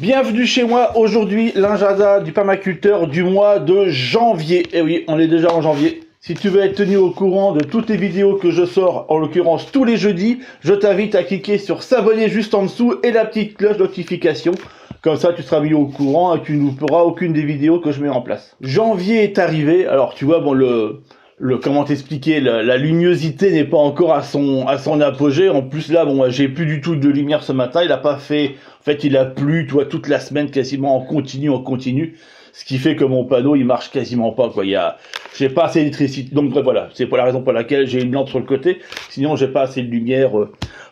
Bienvenue chez moi, aujourd'hui l'agenda du permaculteur du mois de janvier. Et oui, on est déjà en janvier. Si tu veux être tenu au courant de toutes les vidéos que je sors, en l'occurrence tous les jeudis, je t'invite à cliquer sur s'abonner juste en dessous et la petite cloche de notification. Comme ça, tu seras mis au courant et tu ne louperas aucune des vidéos que je mets en place. Janvier est arrivé, alors tu vois, bon, comment t'expliquer, la luminosité n'est pas encore à son apogée. En plus là, bon, j'ai plus du tout de lumière ce matin. Il a pas fait, en fait, il a plu, tu vois, toute la semaine quasiment en continu. Ce qui fait que mon panneau, il marche quasiment pas, quoi. J'ai pas assez d'électricité. Donc bref, voilà, c'est pas la raison pour laquelle j'ai une lampe sur le côté. Sinon, j'ai pas assez de lumière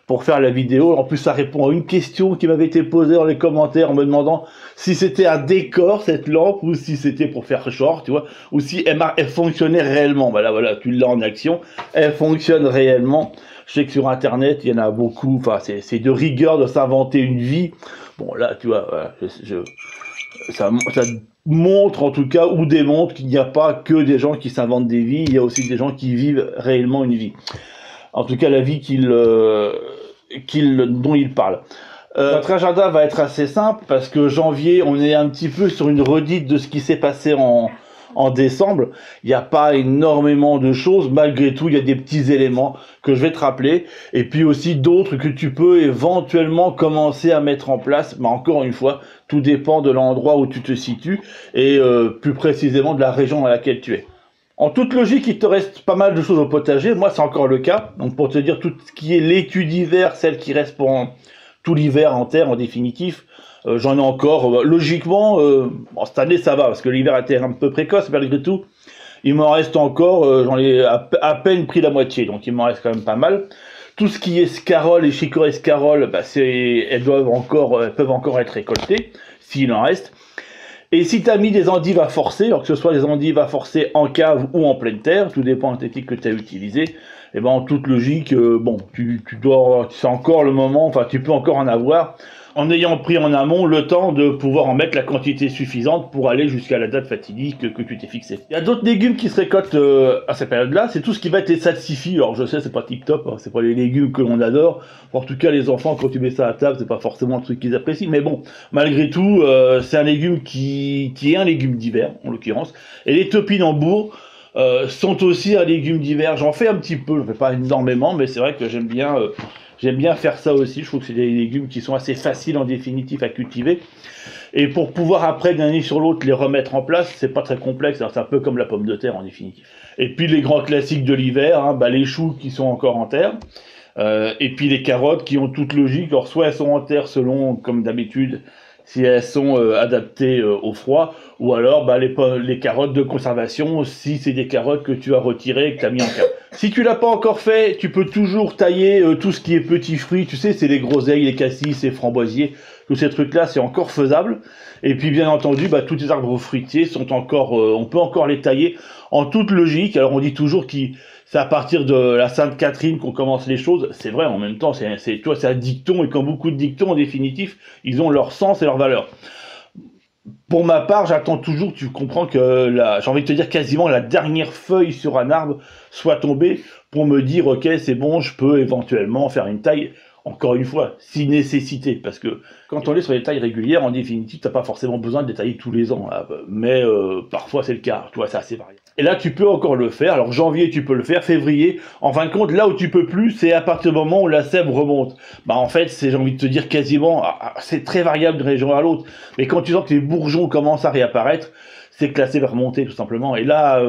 pour faire la vidéo. En plus, ça répond à une question qui m'avait été posée dans les commentaires en me demandant si c'était un décor, cette lampe, ou si c'était pour faire short, tu vois, ou si elle fonctionnait réellement. Voilà, tu l'as en action. Elle fonctionne réellement. Je sais que sur Internet, il y en a beaucoup. Enfin, c'est de rigueur de s'inventer une vie. Bon, là, tu vois, voilà, ça montre en tout cas, ou démontre qu'il n'y a pas que des gens qui s'inventent des vies, il y a aussi des gens qui vivent réellement une vie. En tout cas, la vie dont il parle. Notre agenda va être assez simple parce que janvier, on est un petit peu sur une redite de ce qui s'est passé en décembre. Il n'y a pas énormément de choses. Malgré tout, il y a des petits éléments que je vais te rappeler. Et puis aussi d'autres que tu peux éventuellement commencer à mettre en place. Mais encore une fois, tout dépend de l'endroit où tu te situes et plus précisément de la région dans laquelle tu es. En toute logique, il te reste pas mal de choses au potager. Moi, c'est encore le cas. Donc, pour te dire tout ce qui est laitue d'hiver, celle qui reste pour tout l'hiver en terre, en définitif, j'en ai encore. Logiquement, bon, cette année, ça va, parce que l'hiver était un peu précoce, malgré tout. Il m'en reste encore, j'en ai à peine pris la moitié, donc il m'en reste quand même pas mal. Tout ce qui est scaroles et chicorées scaroles, bah, elles peuvent encore être récoltées, s'il en reste. Et si tu as mis des endives à forcer, alors que ce soit des endives à forcer en cave ou en pleine terre, tout dépend de la technique que tu as utilisée, et ben en toute logique, bon, c'est encore le moment, enfin tu peux encore en avoir, en ayant pris en amont le temps de pouvoir en mettre la quantité suffisante pour aller jusqu'à la date fatidique que tu t'es fixée. Il y a d'autres légumes qui se récoltent à cette période-là, c'est tout ce qui va être les salsifis. Alors je sais, c'est pas tip top, hein, c'est pas les légumes que l'on adore. En tout cas, les enfants, quand tu mets ça à table, c'est pas forcément le truc qu'ils apprécient. Mais bon, malgré tout, c'est un légume qui est un légume d'hiver, en l'occurrence. Et les topinambours sont aussi un légume d'hiver. J'en fais un petit peu, je fais pas énormément, mais c'est vrai que j'aime bien faire ça aussi. Je trouve que c'est des légumes qui sont assez faciles en définitive à cultiver. Et pour pouvoir après d'une année sur l'autre les remettre en place, c'est pas très complexe. C'est un peu comme la pomme de terre en définitive. Et puis les grands classiques de l'hiver, hein, bah, les choux qui sont encore en terre. Et puis les carottes qui ont toute logique. Alors soit elles sont en terre selon, comme d'habitude, si elles sont adaptées au froid, ou alors bah, les carottes de conservation, si c'est des carottes que tu as retirées et que tu as mis en cave. Si tu l'as pas encore fait, tu peux toujours tailler tout ce qui est petits fruits, tu sais, c'est les groseilles, les cassis, les framboisiers, tous ces trucs-là, c'est encore faisable. Et puis bien entendu, bah, tous les arbres fruitiers sont encore, on peut encore les tailler en toute logique. Alors on dit toujours c'est à partir de la Sainte-Catherine qu'on commence les choses. C'est vrai, en même temps, c'est un dicton, et comme beaucoup de dictons, en définitif, ils ont leur sens et leur valeur. Pour ma part, j'attends toujours, tu comprends que j'ai envie de te dire quasiment la dernière feuille sur un arbre soit tombée pour me dire, ok, c'est bon, je peux éventuellement faire une taille. Encore une fois, si nécessité, parce que quand on est sur des tailles régulières, en définitive, t'as pas forcément besoin de les tailler tous les ans, hein, mais parfois c'est le cas, tu vois, c'est assez variable. Et là, tu peux encore le faire. Alors janvier, tu peux le faire, février. En fin de compte, là où tu peux plus, c'est à partir du moment où la sève remonte. Bah en fait, j'ai envie de te dire quasiment, c'est très variable d'une région à l'autre. Mais quand tu sens que les bourgeons commencent à réapparaître, c'est que la sève va remonter tout simplement. Et là,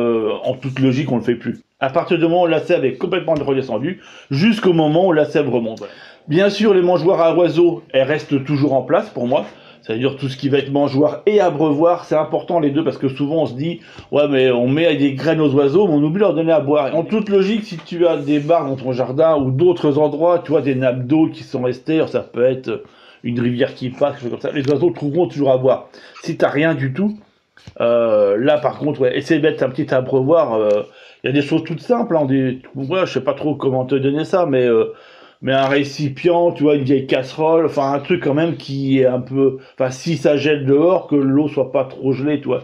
en toute logique, on le fait plus. À partir du moment où la sève est complètement redescendue, jusqu'au moment où la sève remonte. Voilà. Bien sûr, les mangeoires à oiseaux, elles restent toujours en place pour moi. C'est-à-dire tout ce qui va être mangeoire et abreuvoir, c'est important les deux parce que souvent on se dit ouais mais on met des graines aux oiseaux mais on oublie de leur donner à boire. En toute logique, si tu as des barres dans ton jardin ou d'autres endroits, tu vois des nappes d'eau qui sont restées, ça peut être une rivière qui passe, quelque chose comme ça, les oiseaux trouveront toujours à boire. Si t'as rien du tout, là par contre, ouais, essaie de mettre un petit abreuvoir. Il y a des choses toutes simples, hein, ouais, je sais pas trop comment te donner ça, mais un récipient, tu vois, une vieille casserole, enfin un truc quand même qui est un peu, enfin si ça gèle dehors, que l'eau soit pas trop gelée, tu vois.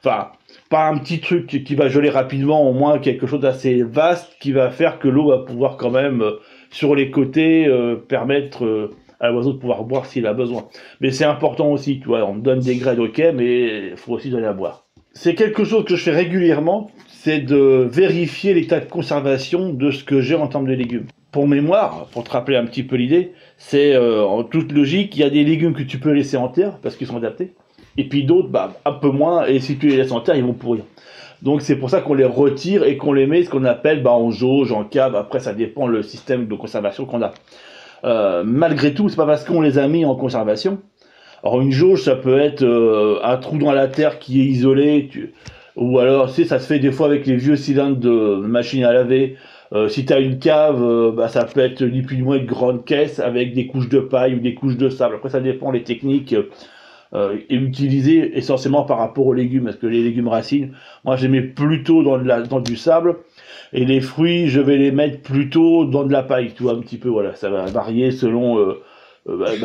Enfin, pas un petit truc qui va geler rapidement, au moins quelque chose d'assez vaste qui va faire que l'eau va pouvoir quand même, sur les côtés, permettre à l'oiseau de pouvoir boire s'il a besoin. Mais c'est important aussi, tu vois, on donne des graines, ok, mais il faut aussi donner à boire. C'est quelque chose que je fais régulièrement, c'est de vérifier l'état de conservation de ce que j'ai en termes de légumes. Pour mémoire, pour te rappeler un petit peu l'idée, c'est en toute logique, il y a des légumes que tu peux laisser en terre parce qu'ils sont adaptés, et puis d'autres, bah, un peu moins, et si tu les laisses en terre, ils vont pourrir. Donc c'est pour ça qu'on les retire et qu'on les met ce qu'on appelle en jauge, en cave. Après, ça dépend le système de conservation qu'on a. Malgré tout, c'est pas parce qu'on les a mis en conservation. Alors une jauge, ça peut être un trou dans la terre qui est isolé, ou alors ça se fait des fois avec les vieux cylindres de machine à laver. Si tu as une cave, bah, ça peut être ni plus ni moins une grande caisse avec des couches de paille ou des couches de sable. Après, ça dépend les techniques. Et utilisées essentiellement par rapport aux légumes, parce que les légumes racines, moi je les mets plutôt dans du sable, et les fruits, je vais les mettre plutôt dans de la paille, tu vois, un petit peu, voilà, ça va varier selon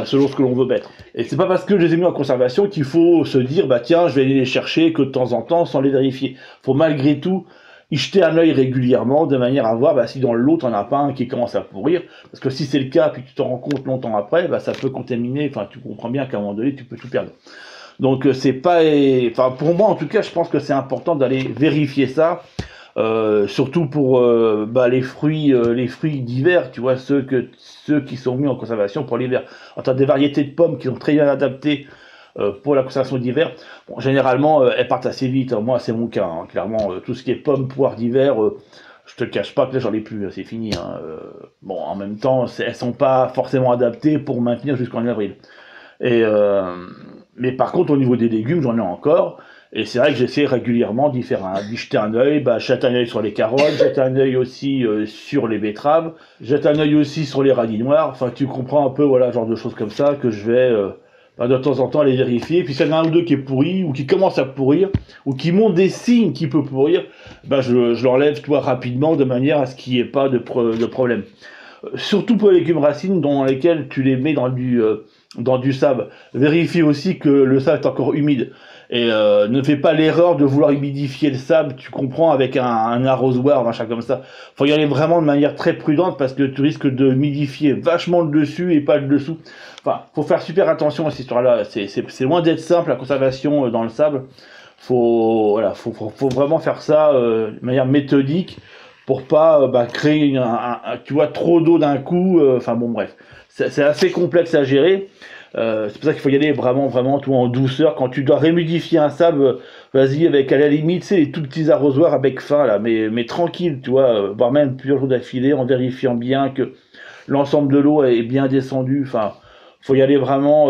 selon ce que l'on veut mettre. Et c'est pas parce que je les ai mis en conservation qu'il faut se dire, bah tiens, je vais aller les chercher que de temps en temps sans les vérifier. Faut malgré tout y jeter un œil régulièrement de manière à voir si dans le lot t'en as pas un qui commence à pourrir, parce que si c'est le cas puis tu t'en rends compte longtemps après, ça peut contaminer, enfin tu comprends bien qu'à un moment donné tu peux tout perdre. Donc c'est pas, enfin pour moi en tout cas je pense que c'est important d'aller vérifier ça, surtout pour les fruits d'hiver, tu vois, ceux qui sont mis en conservation pour l'hiver. En tant des variétés de pommes qui sont très bien adaptées pour la conservation d'hiver, bon, généralement elles partent assez vite, hein. Moi c'est mon cas, hein. Clairement tout ce qui est pommes, poires d'hiver, je te cache pas que là j'en ai plus, c'est fini, hein. Bon, en même temps elles sont pas forcément adaptées pour maintenir jusqu'en avril. Mais par contre au niveau des légumes j'en ai encore, et c'est vrai que j'essaie régulièrement d'y jeter un œil, jeter un œil sur les carottes, jeter un œil aussi sur les betteraves, jeter un œil aussi sur les radis noirs, enfin tu comprends un peu, voilà, genre de choses comme ça que je vais de temps en temps les vérifier. Puis s'il y en a un ou deux qui est pourri, ou qui commence à pourrir, ou qui montre des signes qu'il peut pourrir, je l'enlève rapidement de manière à ce qu'il n'y ait pas de problème. Surtout pour les légumes racines dans lesquels tu les mets dans du sable. Vérifie aussi que le sable est encore humide. Et ne fais pas l'erreur de vouloir humidifier le sable, tu comprends, avec un arrosoir, machin comme ça. Faut y aller vraiment de manière très prudente parce que tu risques de humidifier vachement le dessus et pas le dessous. Enfin, faut faire super attention à cette histoire-là. C'est loin d'être simple la conservation dans le sable. Faut vraiment faire ça de manière méthodique pour pas créer tu vois, trop d'eau d'un coup. Enfin bon, bref, c'est assez complexe à gérer. C'est pour ça qu'il faut y aller vraiment tout en douceur. Quand tu dois réhumidifier un sable, vas-y avec à la limite les tout petits arrosoirs à bec fin là, mais tranquille, tu vois, voire même plusieurs jours d'affilée, en vérifiant bien que l'ensemble de l'eau est bien descendu. Enfin, faut y aller vraiment.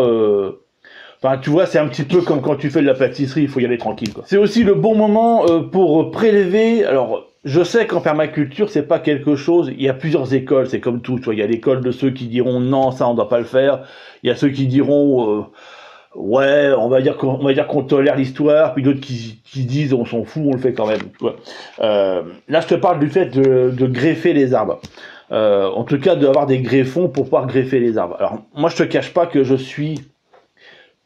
Enfin, tu vois, c'est un petit peu comme quand tu fais de la pâtisserie, il faut y aller tranquille, quoi. C'est aussi le bon moment pour prélever. Alors, je sais qu'en permaculture, c'est pas quelque chose. Il y a plusieurs écoles, c'est comme tout. Tu vois, il y a l'école de ceux qui diront non, ça on doit pas le faire. Il y a ceux qui diront ouais, on va dire qu'on tolère l'histoire, puis d'autres qui disent on s'en fout, on le fait quand même. Tu vois. Là, je te parle du fait de greffer les arbres. En tout cas, d'avoir des greffons pour pouvoir greffer les arbres. Alors, moi, je te cache pas que j'ai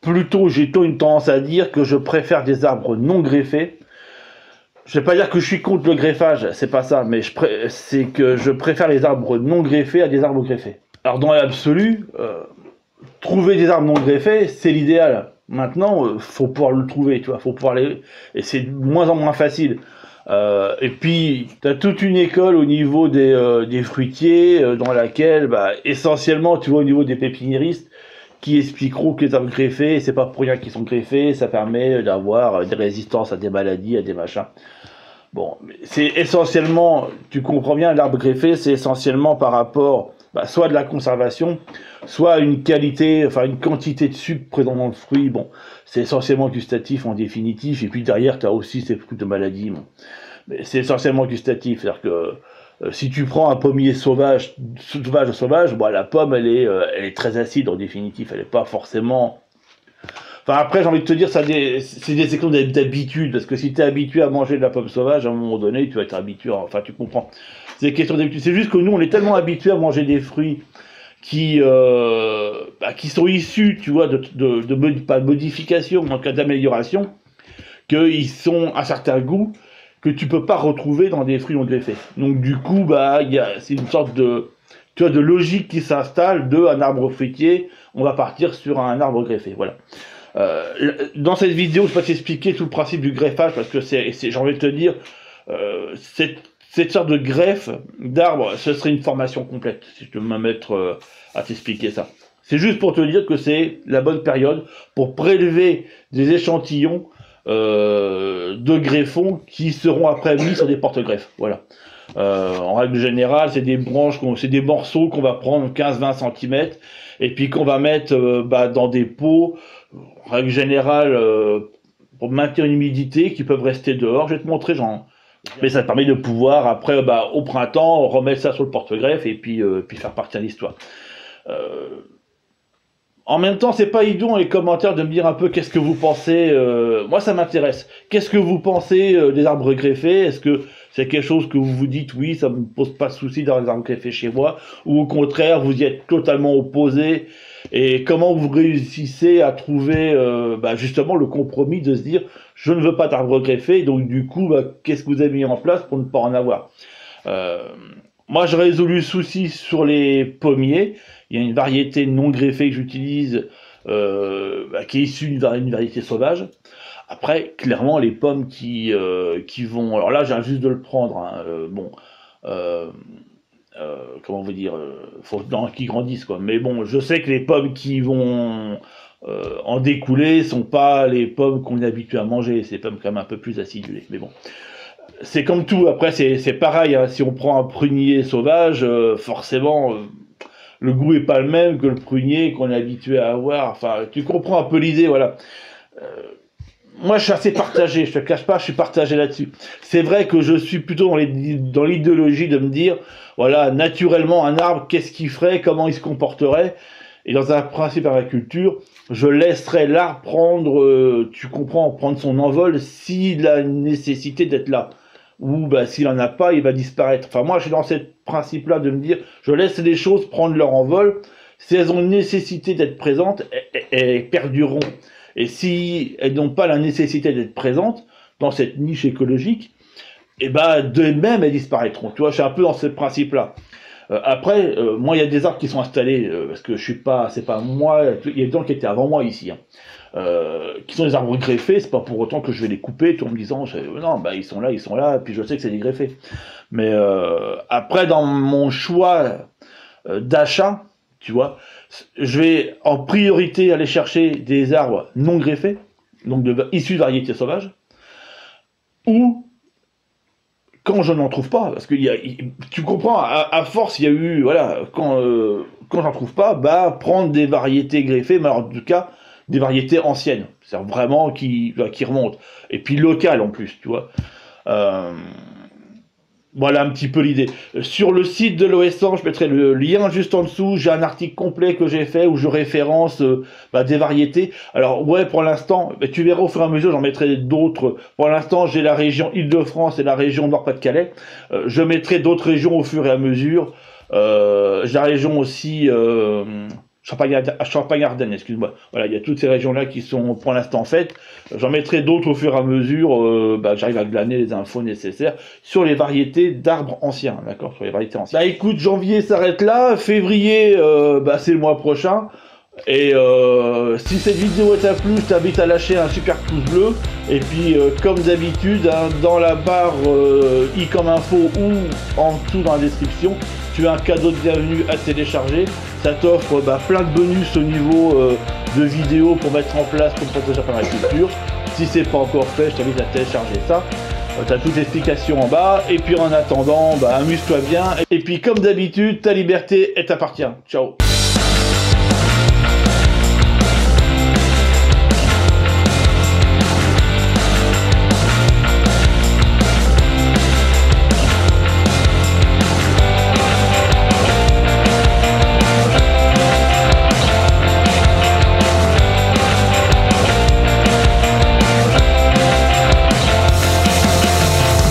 une tendance à dire que je préfère des arbres non greffés. Je vais pas dire que je suis contre le greffage, c'est pas ça, mais c'est que je préfère les arbres non greffés à des arbres greffés. Alors dans l'absolu, trouver des arbres non greffés, c'est l'idéal. Maintenant, faut pouvoir le trouver, tu vois, faut pouvoir et c'est de moins en moins facile. Et puis, tu as toute une école au niveau des fruitiers, dans laquelle, essentiellement, tu vois, au niveau des pépiniéristes, qui expliqueront que les arbres greffés, c'est pas pour rien qu'ils sont greffés, ça permet d'avoir des résistances à des maladies, à des machins. Bon, c'est essentiellement, tu comprends bien, l'arbre greffé, c'est essentiellement par rapport, soit de la conservation, soit une qualité, enfin une quantité de sucre présent dans le fruit. Bon, c'est essentiellement gustatif en définitif, et puis derrière, tu as aussi ces fruits de maladies. Bon. Mais c'est essentiellement gustatif, c'est-à-dire que si tu prends un pommier sauvage, la pomme, elle est très acide en définitif, elle n'est pas forcément... Enfin après, j'ai envie de te dire, c'est des questions d'habitude, parce que si tu es habitué à manger de la pomme sauvage, à un moment donné, tu vas être habitué, enfin tu comprends. C'est des questions d'habitude. C'est juste que nous, on est tellement habitués à manger des fruits qui sont issus, tu vois, pas de modification, mais en cas d'amélioration, qu'ils sont à certains goûts que tu peux pas retrouver dans des fruits non greffés. Donc du coup, c'est une sorte de tu vois, de logique qui s'installe de un arbre fruitier, on va partir sur un arbre greffé, voilà. Dans cette vidéo, je vais pas t'expliquer tout le principe du greffage, parce que j'ai envie de te dire, cette sorte de greffe d'arbre, ce serait une formation complète, si je peux me mettre à t'expliquer ça. C'est juste pour te dire que c'est la bonne période pour prélever des échantillons de greffons qui seront après mis sur des porte-greffes. Voilà. En règle générale, c'est des branches, c'est des morceaux qu'on va prendre 15-20 cm et puis qu'on va mettre dans des pots, en règle générale, pour maintenir une humidité, qui peuvent rester dehors. Je vais te montrer, mais ça permet de pouvoir, après, au printemps, remettre ça sur le porte-greffe et puis faire partir l'histoire. En même temps, c'est pas idiot dans les commentaires de me dire un peu qu'est-ce que vous pensez. Moi, ça m'intéresse. Qu'est-ce que vous pensez des arbres greffés? Est-ce que c'est quelque chose que vous vous dites, oui, ça me pose pas de souci d'avoir des arbres greffés chez moi, ou au contraire, vous y êtes totalement opposé? Et comment vous réussissez à trouver justement le compromis de se dire, je ne veux pas d'arbres greffés, donc du coup, qu'est-ce que vous avez mis en place pour ne pas en avoir? Moi, je résous le souci sur les pommiers. Il y a une variété non greffée que j'utilise, qui est issue d'une variété sauvage. Après, clairement, les pommes qui vont... Alors là, j'ai juste de le prendre. Hein, comment vous dire, faut qu'ils grandissent, quoi. Mais bon, je sais que les pommes qui vont en découler sont pas les pommes qu'on est habitué à manger. C'est pommes quand même un peu plus acidulées. Mais bon, c'est comme tout. Après, c'est pareil. Hein, si on prend un prunier sauvage, forcément, le goût est pas le même que le prunier qu'on est habitué à avoir. Enfin, tu comprends un peu l'idée, voilà. Moi, je suis assez partagé, je te cache pas, je suis partagé là-dessus. C'est vrai que je suis plutôt dans l'idéologie de me dire, voilà, naturellement, un arbre, qu'est-ce qu'il ferait, comment il se comporterait. Et dans un principe agriculture, je laisserais l'arbre prendre, tu comprends, prendre son envol s'il a une nécessité d'être là. Ou s'il en a pas, il va disparaître. Enfin, moi, je suis dans ce principe-là de me dire, je laisse les choses prendre leur envol. Si elles ont une nécessité d'être présentes, elles perdureront. Et si elles n'ont pas la nécessité d'être présentes dans cette niche écologique, d'elles-mêmes, elles disparaîtront. Tu vois, je suis un peu dans ce principe-là. Après, moi, il y a des arbres qui sont installés, parce que je suis pas, c'est pas moi, il y a des gens qui étaient avant moi ici, hein, qui sont des arbres greffés, c'est pas pour autant que je vais les couper, tout en me disant, non, ils sont là, puis je sais que c'est des greffés. Mais après, dans mon choix d'achat, tu vois, je vais en priorité aller chercher des arbres non greffés, donc issus de variétés sauvages, ou quand je n'en trouve pas, parce que tu comprends, à force, il y a eu, voilà, quand j'en trouve pas, prendre des variétés greffées, mais alors, en tout cas, des variétés anciennes, c'est-à-dire vraiment qui remontent, et puis locales en plus, tu vois. Voilà un petit peu l'idée. Sur le site de l'OS100, je mettrai le lien juste en dessous. J'ai un article complet que j'ai fait où je référence des variétés. Alors ouais, pour l'instant, tu verras au fur et à mesure, j'en mettrai d'autres. Pour l'instant, j'ai la région Île-de-France et la région Nord-Pas-de-Calais. Je mettrai d'autres régions au fur et à mesure. J'ai la région aussi Champagne-Ardenne, excuse-moi. Voilà, il y a toutes ces régions-là qui sont pour l'instant faites. J'en mettrai d'autres au fur et à mesure. J'arrive à glaner les infos nécessaires sur les variétés d'arbres anciens, d'accord, sur les variétés anciennes. Écoute, janvier s'arrête là, février, c'est le mois prochain. Et si cette vidéo t'a plu, je t'invite à lâcher un super pouce bleu. Et puis, comme d'habitude, hein, dans la barre i comme info ou en dessous dans la description, tu as un cadeau de bienvenue à télécharger. Ça t'offre plein de bonus au niveau de vidéos pour mettre en place pour protéger la agriculture. Si c'est pas encore fait, je t'invite à télécharger ça. Tu as toutes les explications en bas. Et puis en attendant, amuse-toi bien. Et puis comme d'habitude, ta liberté, elle t'appartient. Ciao.